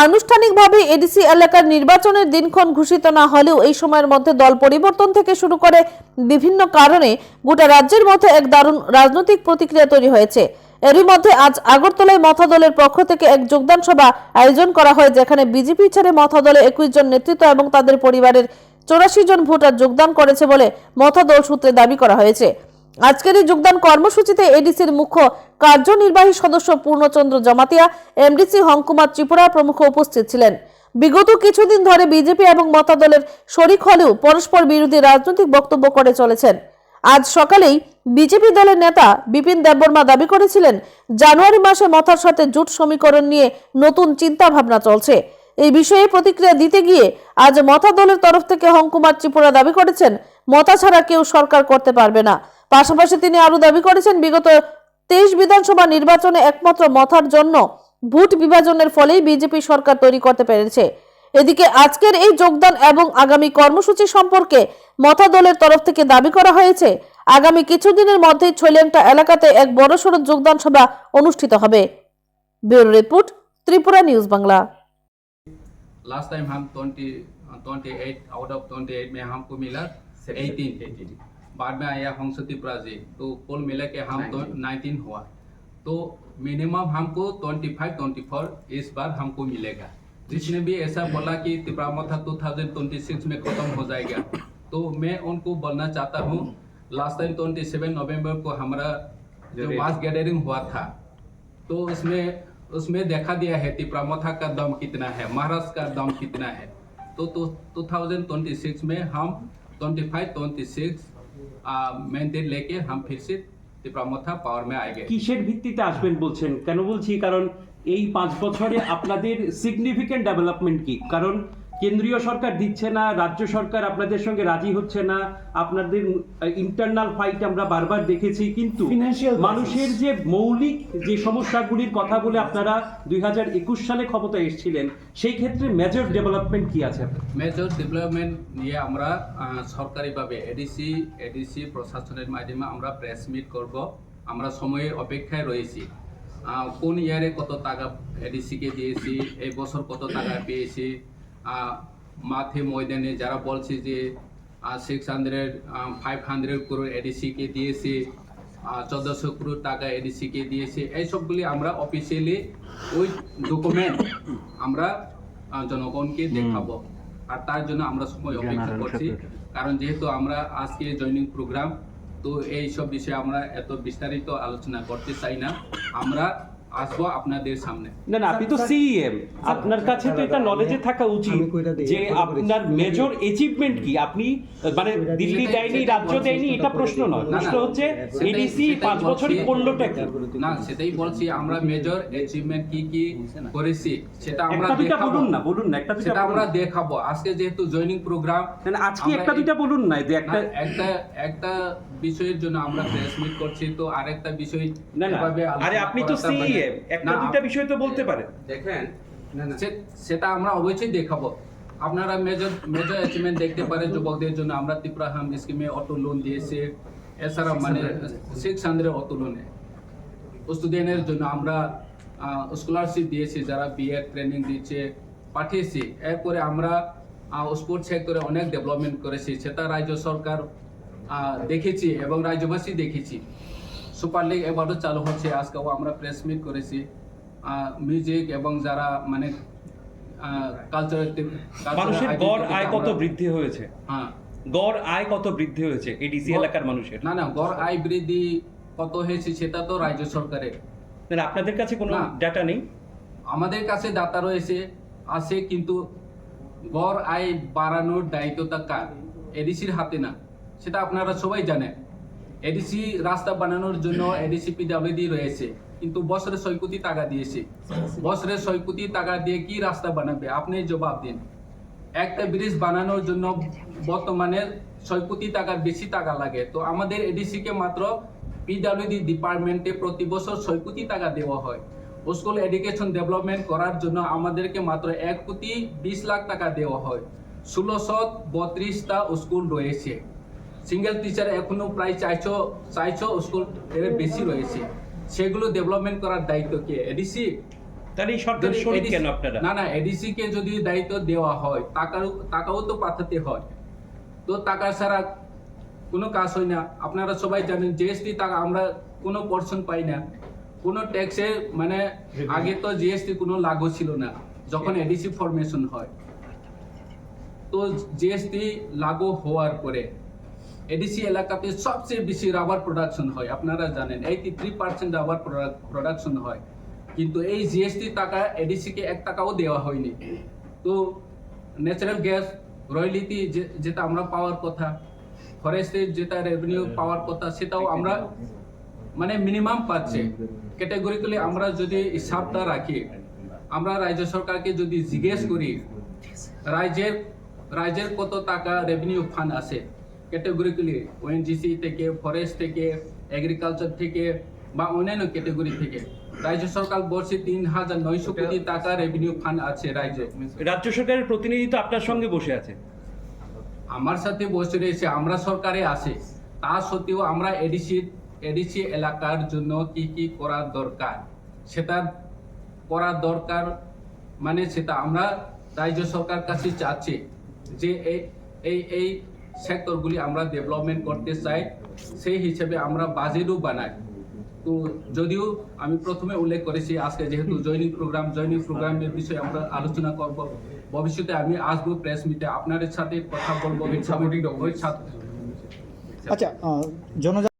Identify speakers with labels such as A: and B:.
A: আনুষ্ঠানিকভাবে এডিসি এলাকার নির্বাচনের দিনক্ষণ ঘোষিত না হলেও এই সময়ের মধ্যে দল পরিবর্তন থেকে শুরু করে বিভিন্ন কারণে গোটা রাজ্যের মধ্যে এক দারুণ রাজনৈতিক প্রতিক্রিয়া তৈরি হয়েছে। এরই মধ্যে আজ আগরতলায় মথা দলের পক্ষ থেকে এক যোগদান সভা আয়োজন করা হয়, যেখানে বিজেপি ছেড়ে মথা দলে 21 জন নেতৃত্ব এবং তাদের পরিবারের 84 জন ভোটার যোগদান করেছে বলে মথা দল সূত্রে দাবি করা হয়েছে। আজকের এই যোগদান কর্মসূচিতে এডিসির মুখ্য কার্যনির্বাহী সদস্য পূর্ণচন্দ্র জমাতিয়া, এমডিসি হংকুমার ত্রিপুরা প্রমুখ উপস্থিত ছিলেন। বিগত কিছুদিন ধরে বিজেপি এবং মথা দলের শরিক হলেও পরস্পর বিরোধী রাজনৈতিক বক্তব্য করে চলেছেন। আজ সকালেই বিজেপি দলের নেতা বিপিন দেববর্মা দাবি করেছিলেন, জানুয়ারি মাসে মথার সাথে জোট সমীকরণ নিয়ে নতুন চিন্তা ভাবনা চলছে। এই বিষয়ে প্রতিক্রিয়া দিতে গিয়ে আজ মথা দলের তরফ থেকে হংকুমার ত্রিপুরা দাবি করেছেন, মথা ছাড়া কেউ সরকার করতে পারবে না। পাশাপাশি তিনি আরো দাবি করেছেন, বিগত 23 বিধানসভা নির্বাচনে একমাত্র মথার জন্য ভোট বিভাজনের ফলেই বিজেপি সরকার তৈরি করতে পেরেছে। এদিকে আজকের এই যোগদান এবং আগামী কর্মসূচি সম্পর্কে মথা দলের তরফ থেকে দাবি করা হয়েছে, আগামী কিছুদিনের মধ্যেই ছৈলেংটা এলাকাতে এক বড়সড় যোগদান সভা অনুষ্ঠিত হবে। Bureau report, Tripura news Bangla.
B: Last time हम 28 आउट ऑफ 28 में हमको मिला 18 बाद में आया हंसती प्राजी, तो कुल मिला के हम 19 हुआ, तो मिनिमम हमको 25-24 इस बार हमको मिलेगा। जिसने भी ऐसा बोला कि त्रिपुरा मथा 2026 में खत्म हो जाएगा, तो मैं उनको बोलना चाहता हूँ, लास्ट टाइम 27 नवंबर को हमारा जो मास गैदरिंग हुआ था, तो उसमें देखा दिया है त्रिपुरा मथा का दम कितना है, महाराष्ट्र का दम कितना है। तो 2026 में हम 25-26 মেন্টেন लेके हम फिर से त्रिपुरा मथा पावर में आएंगे।
C: কিসের ভিত্তিতে আসবেন বলছেন? কেন বলছি, কারণ এই 5 বছরে আপনাদের সিগনিফিকেন্ট ডেভেলপমেন্ট কি? কারণ কেন্দ্রীয় সরকার দিচ্ছে না, রাজ্য সরকার আপনাদের সঙ্গে রাজি হচ্ছে না, আপনাদের ইন্টারনাল ফাইট আমরা বারবার দেখেছি, কিন্তু মানুষের যে মৌলিক যে সমস্যাগুলির কথা বলে আপনারা 2021 সালে ক্ষমতায় এসেছিলেন, সেই ক্ষেত্রে মেজর ডেভেলপমেন্ট কি আছে?
B: মেজর ডেভেলপমেন্ট নিয়ে আমরা সরকারিভাবে এডিসি প্রশাসনের মাধ্যমে আমরা প্রেস মিট করব। আমরা সময়ে অপেক্ষায় রয়েছি, কোন ইয়ারে কত টাকা এডিসিকে দিয়েছি, এই বছর কত টাকা পেয়েছি। মাঠে ময়দানে যারা বলছে যে 500 crore এডিসিকে দিয়েছে, 1400 crore টাকা এডিসিকে দিয়েছে, এই সবগুলি আমরা অফিসিয়ালি ওই ডকুমেন্ট আমরা জনগণকে দেখাবো। আর তার জন্য আমরা সময় অপেক্ষা করছি, কারণ যেহেতু আমরা আজকে জয়নিং প্রোগ্রাম, তো এই সব বিষয়ে আমরা এত বিস্তারিত আলোচনা করতে চাই না। আমরা আসবো আপনাদের সামনে।
C: না, আপনি তো সিএম, আপনার কাছে তো এটা নলেজে থাকা উচিত যে আপনার মেজর অ্যাচিভমেন্ট কি। আপনি মানে দিল্লি দেয়নি, রাজ্য দেয়নি, এটা প্রশ্ন নয়। প্রশ্ন হচ্ছে এডিসি 5 বছরই করলোটা কি?
B: না, সেটাই বলছি, আমরা মেজর অ্যাচিভমেন্ট কি করেছি সেটা আমরা দেখাবো।
C: বলুন না একটা দুটো,
B: সেটা আমরা দেখাবো। আজকে যেহেতু জয়নিং প্রোগ্রাম,
C: আজকে একটা দুটো বলুন না, যে
B: একটা বিষয়ের জন্য আমরা প্রেস মিট করছি, তো আরেকটা বিষয়
C: আরে আপনি তো সিএম, একটা দুটো বিষয় তো বলতে পারেন।
B: দেখেন, সেটা আমরা অবশ্যই দেখাবো। আপনারা মেজর অ্যাচিভমেন্ট দেখতে পারেন। যুবকদের জন্য আমরা ত্রিপুরা হাম স্কিমে অটো লোন দিয়েছি, এছাড়া মানে 600 অটো লোনে স্টুডেন্টের জন্য আমরা স্কলারশিপ দিয়েছি, যারা বিএড ট্রেনিং দিচ্ছে পাঠিয়েছি। এরপরে আমরা স্পোর্টস সেক্টরে অনেক ডেভেলপমেন্ট করেছি, সেটা রাজ্য সরকার দেখেছি এবং রাজ্যবাসী দেখেছি। সুপার লিগ এবারও চালু হচ্ছে, আজকেও আমরা প্রেস মিট করেছি। মিউজিক এবং যারা মানে কালচারাল
C: মানুষের গড় আয় কত বৃদ্ধি হয়েছে?
B: হ্যাঁ,
C: গড় আয় কত বৃদ্ধি হয়েছে এডিসি এলাকার মানুষের?
B: না, গড় আয় বৃদ্ধি কত হয়েছে সেটা তো রাজ্য সরকারের।
C: আপনাদের কাছে কোনো ডাটা নেই?
B: আমাদের কাছে ডাটা রয়েছে, আছে, কিন্তু গড় আয় বাড়ানোর দায়িত্বটা কার? এডিসির হাতে না, সেটা আপনারা সবাই জানেন। এডিসি রাস্তা বানানোর জন্য এডিসি পিডব্লিউডি রয়েছে, কিন্তু বছরে 6 কোটি টাকা দিয়েছে। বছরে 6 কোটি টাকা দিয়ে কি রাস্তা বানাবে? আপনি জবাব দিন। একটা ব্রিজ বানানোর জন্য বর্তমানে 6 কোটি টাকার বেশি টাকা লাগে, তো আমাদের এডিসিকে মাত্র পিডব্লিউডি ডিপার্টমেন্টে প্রতি বছর 6 কোটি টাকা দেওয়া হয়। স্কুল এডুকেশন ডেভেলপমেন্ট করার জন্য আমাদেরকে মাত্র 1 কোটি 20 লাখ টাকা দেওয়া হয়। 1632টা স্কুল রয়েছে, সিঙ্গেল টিচার এখনো প্রায় 400 স্কুল এর বেশি রয়েছে। সেগুলো ডেভেলপমেন্ট করার দায়িত্ব কে? এডিসি।
C: তাহলে এই সরকারের
B: যদি
C: শরিক
B: ADC
C: কেন আপনারা?
B: না না, এডিসি কে যদি দায়িত্ব দেওয়া হয়, টাকাও তো পাঠাতে হয়, তো টাকা ছাড়া কোনো কাজ হয় না। আপনারা সবাই জানেন জিএসটি টাকা আমরা কোনো পোর্শন পাই না, কোনো ট্যাক্সে, মানে আগে তো জিএসটি কোনো লাগু ছিল না যখন এডিসি ফরমেশন হয়। তো জিএসটি লাগু হওয়ার পরে এডিসি এলাকাতে সবচেয়ে বেশি রাবার প্রোডাকশন হয়, আপনারা জানেন 83% রাবার প্রোডাকশন হয়, কিন্তু এই জিএসটি টাকা এডিসি কে 1 টাকাও দেওয়া হয়নি। তো ন্যাচারাল গ্যাস রয়্যালিটি যেটা আমরা পাওয়ার কথা, ফরেস্টের যেটা রেভিনিউ পাওয়ার কথা, সেটাও আমরা মানে মিনিমাম পাচ্ছে। ক্যাটেগরিক্যালি আমরা যদি হিসাবটা রাখি, আমরা রাজ্য সরকারকে যদি জিজ্ঞেস করি রাজ্যের কত টাকা রেভিনিউ ফান্ড আসে ক্যাটেগরিক্যালি, ওএনজিসি থেকে, ফরেস্ট থেকে, এগ্রিকালচার থেকে বা অন্যান্য ক্যাটেগরি থেকে, রাজ্য সরকার বলছে 3,900 কোটি টাকা রেভিনিউ ফান্ড আছে রাজ্যে।
C: রাজ্য সরকারের প্রতিনিধি তো আপনার সঙ্গে বসে আছে।
B: আমার সাথে বসে রয়েছে, আমরা সরকারে আসে, তা সত্ত্বেও আমরা এডিসি এলাকার জন্য কি কি করা দরকার সেটা করা দরকার, মানে সেটা আমরা রাজ্য সরকার কাছে চাচ্ছি যে এই সেক্টরগুলি আমরা ডেভেলপমেন্ট করতে চাই, সেই হিসেবে আমরা বাজেটও বানাই। তো যদিও আমি প্রথমে উল্লেখ করেছি আজকে যেহেতু জয়নিং প্রোগ্রামের বিষয়ে আমরা আলোচনা করব, ভবিষ্যতে আমি আসবো প্রেস মিটে আপনাদের সাথে কথা বলবো।
D: আচ্ছা, জনজাতি